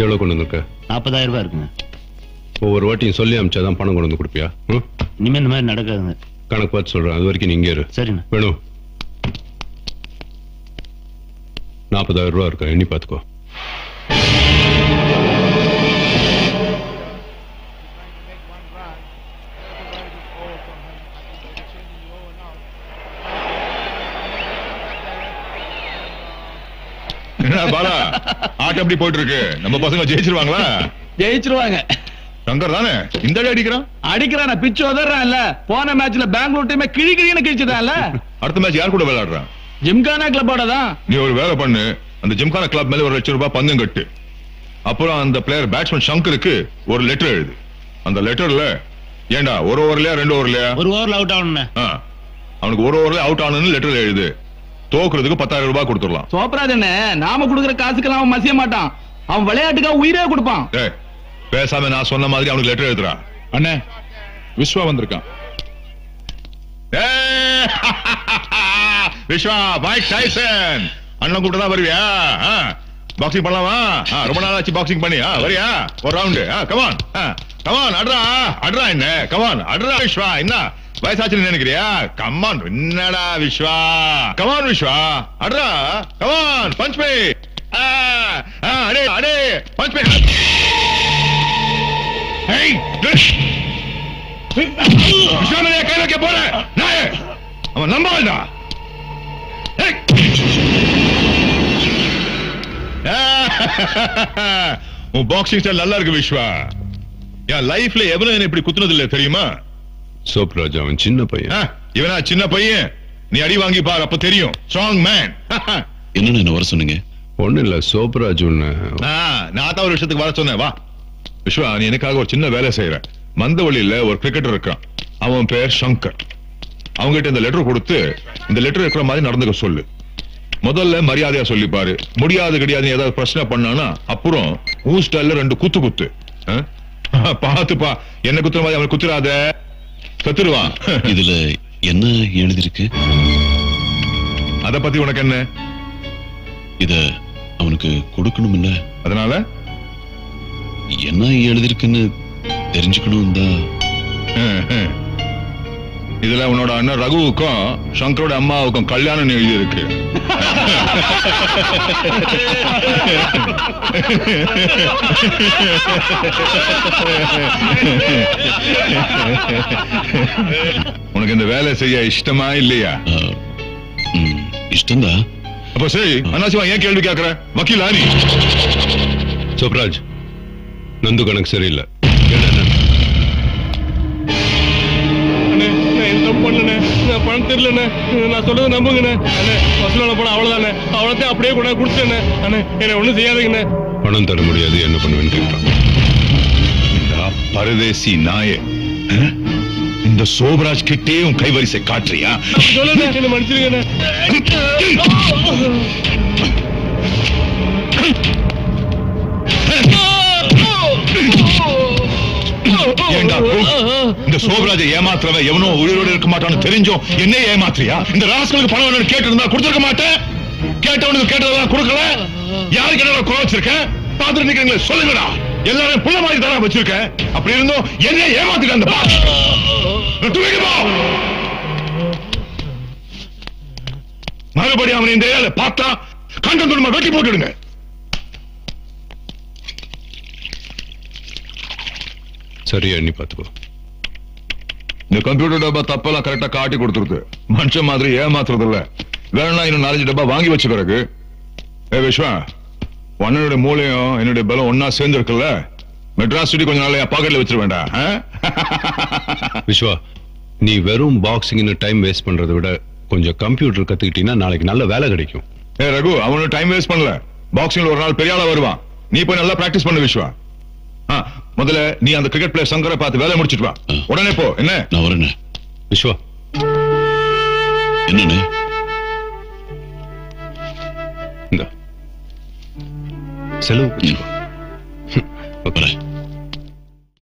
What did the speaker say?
எவ்வளவு கொண்டு வந்திருக்க? 40,000 ரூபாய் இருக்குங்க. ஒவ்வொரு வாட்டியும் சொல்லி அமிச்சாதான் பணம் கொண்டு வந்து கொடுப்பியா? இனிமே இந்த மாதிரி நடக்காதுங்க. கணக்கு பார்த்து சொல்றேன், அது வரைக்கும் நீங்க இரு. சரிண்ணா. வேணும் 40,000 ரூபா இருக்கா, எண்ணி பார்த்துக்கோ. பாலா, ஆட்டம் எப்படி போயிட்டு இருக்கு? நம்ம பசங்க ஜெயிச்சிருவாங்களா? ஜெயிச்சிருவாங்க. சங்கர் தானே இந்த அடி அடிக்கிறான். பிச்சு உதறான்ல. போன மேட்ச்ல பெங்களூர் டீமே கிழின்னு கிழிச்சதான்ல. அடுத்த மேட்ச் யார் கூட விளையாடுறான்? ஜிம்கானா கிளப்போட தான். நீ ஒரு வேலை பண்ணு, அந்த ஜிம்கானா கிளப் மேல 1 லட்சம் ரூபாய் பந்தம் கட்டு. அப்புறம் அந்த பிளேயர் பேட்ஸ்மேன் சங்கருக்கு ஒரு லெட்டர் எழுது. அந்த லெட்டர்ல ஏண்டா ஒரு ஓவர்லயா 2 ஓவர்லயா? ஒரு ஓவர்ல அவுட் ஆகணும். அவனுக்கு ஒரு ஓவர்ல அவுட் ஆகணும்னு லெட்டர்ல எழுது. தோக்குறதுக்கு 10,000 ரூபாய் கொடுத்துடலாம். சோப்ராஜ் என்ன, நாம கொடுக்குற காசுக்கெல்லாம் அவன் மசிய மாட்டான். அவன் விளையாட்டுக்காக உயிரே கொடுப்பான். பேசாம நான் சொன்ன மாதிரி அவனுக்கு லெட்டர் எழுதுறா. அண்ணே, விஸ்வா வந்திருக்கான். விஸ்வா, மைக் டைசன் அண்ணன் கூப்பிட்டு தான் வருவியா? பாக்ஸிங் பண்ணலாமா? ரொம்ப நாள் ஆச்சு பாக்ஸிங் பண்ணி. வரியா ஒரு ரவுண்டு? கமான் கமான், அட்ரா அட்ரா. என்ன கமான் அட்ரா விஸ்வா. என்ன வயசாச்சுன்னு நினைக்கிறியா? கமான். என்னடா விஸ்வா, கமான் விஸ்வா, அட்ரா கமான். பஞ்ச் மே. அடே அடே, பஞ்ச் மே. விஸ்வா கை வைக்க போற நாய, அவன் நம்ப வேண்டாம். உன் பாக்ஸிங் ஸ்டைல் நல்லா இருக்கு விஸ்வா. என் லைஃப்ல எவனும் என்ன இப்படி குத்துனது இல்ல தெரியுமா? சோப்ராஜ் அவன் சின்ன பையன். இவனா சின்ன பையன்? நீ அடி வாங்கி பாரு, அப்ப தெரியும். Strong man. என்ன வர சொன்னீங்க? ஒண்ணு இல்ல, சோப்ராஜ் ஒண்ணு. நான் தான் ஒரு விஷயத்துக்கு வர சொன்னேன். வா விஸ்வா, நீ எனக்காக ஒரு சின்ன வேலை செய்யற. மந்தவழியில ஒரு கிரிக்கெட்டர் இருக்கான், அவன் பேர் சங்கர். அவங்ககிட்ட இந்த லெட்டர் கொடுத்து இந்த லெட்டர் இருக்கிற மாதிரி நடந்துக்க சொல்லு. முதல்ல மரியாதையா சொல்லிப்பாரு. முடியாது கிடையாது ஏதாவது பிரச்சனை பண்ணானா அப்புறம் ஊ ஸ்டைல்ல 2 குத்து. பாத்துப்பா, என்ன குத்துற மாதிரி அவன் குத்துறாத, கத்துருவான். இதுல என்ன எழுதிருக்கு? அத பத்தி உனக்கு என்ன? இத அவனுக்கு கொடுக்கணும் இல்ல, அதனால என்ன எழுதிருக்குன்னு தெரிஞ்சுக்கணும் தான். இதுல உன்னோட அண்ணன் ரகுவுக்கும் சங்கரோட அம்மாவுக்கும் கல்யாணம் எழுதி இருக்கு. உனக்கு இந்த வேலை செய்ய இஷ்டமா இல்லையா? இஷ்டம்தான். அப்ப சரி, அண்ணாசிவா ஏன் கேள்வி கேட்கற? வக்கீலா நீ? சோப்ராஜ், நந்து கணக்கு சரியில்லை. பணம் தெரியலண்ணே, நான் சொல்றது நம்புங்கண்ணே. அண்ணே வசூலான பணம் அவ்வளவுதானே, அவ்வளோத்தையும் அப்படியே கூட கொடுத்தேண்ணே. அண்ணே என்ன ஒண்ணும் செய்யாதீங்கண்ணே. பணம் தர முடியாது, என்ன பண்ணுவேன்னு கேட்கிறான். பரதேசி நாயே, இந்த சோபராஜ் கிட்டே உன் கைவரிசை காட்டுறியா? சொல்லுண்ணே, என்ன மன்னிச்சிருங்கண்ணே. இந்த சோபராஜை ஏமாத்துறவன் எவனோ உயிரோடு இருக்க மாட்டான்னு தெரிஞ்சோம் என்ன ஏமாத்திரியா? இந்த ராஸ்களுக்கு பணம் கேட்டு இருந்தா கொடுத்துருக்க மாட்டேன். கேட்டவனுக்கு கேட்டதெல்லாம் கொடுக்கல. யாருக்கு என்ன குறை வச்சிருக்கேன் பாத்துட்டு நிக்கிறீங்களே, சொல்லுங்கடா. எல்லாரும் புள்ள மாதிரி தானே வச்சிருக்கேன். அப்படி இருந்தோம் என்ன ஏமாத்திட்டு அந்த மறுபடியும் அவனை இந்த ஏரியால பார்த்தா கண்டம் துணுமா வெட்டி போட்டுடுங்க. சரியா எண்ணி பார்த்துக்கோ. இந்த கம்ப்யூட்டர் டப்பா தப்பெல்லாம் கரெக்டா காட்டி கொடுத்துருது. மனுஷன் மாதிரி ஏமாத்துறது இல்ல. வேணும்னா இன்னும் 4-5 டப்பா வாங்கி வச்சுக்கிறதுக்கு. விஸ்வா, உன்னுடைய மூளையும் என்னுடைய பலம் ஒன்னா சேர்ந்து இருக்குல்ல, மெட்ராஸ் சிட்டி கொஞ்ச நாள் பாக்கெட்ல வச்சிட வேண்டாம். விஸ்வா, நீ வெறும் பாக்ஸிங்னு டைம் வேஸ்ட் பண்றதை விட கொஞ்சம் கம்ப்யூட்டர் கத்துக்கிட்டீங்கன்னா நாளைக்கு நல்ல வேலை கிடைக்கும். ரகு, அவனு டைம் வேஸ்ட் பண்ணல. பாக்ஸிங்ல ஒரு நாள் பெரிய ஆளா வருவான். நீ போய் நல்லா பிராக்டிஸ் பண்ணு விஸ்வா. முதல்ல நீ அந்த கிரிக்கெட் பிளேயர் சங்கரை பார்த்து வேலை முடிச்சிட்டு வா. உடனே போ. என்ன? நான் வரேன். விஸ்வா, என்னன்னு இந்த செலவு வரேன்.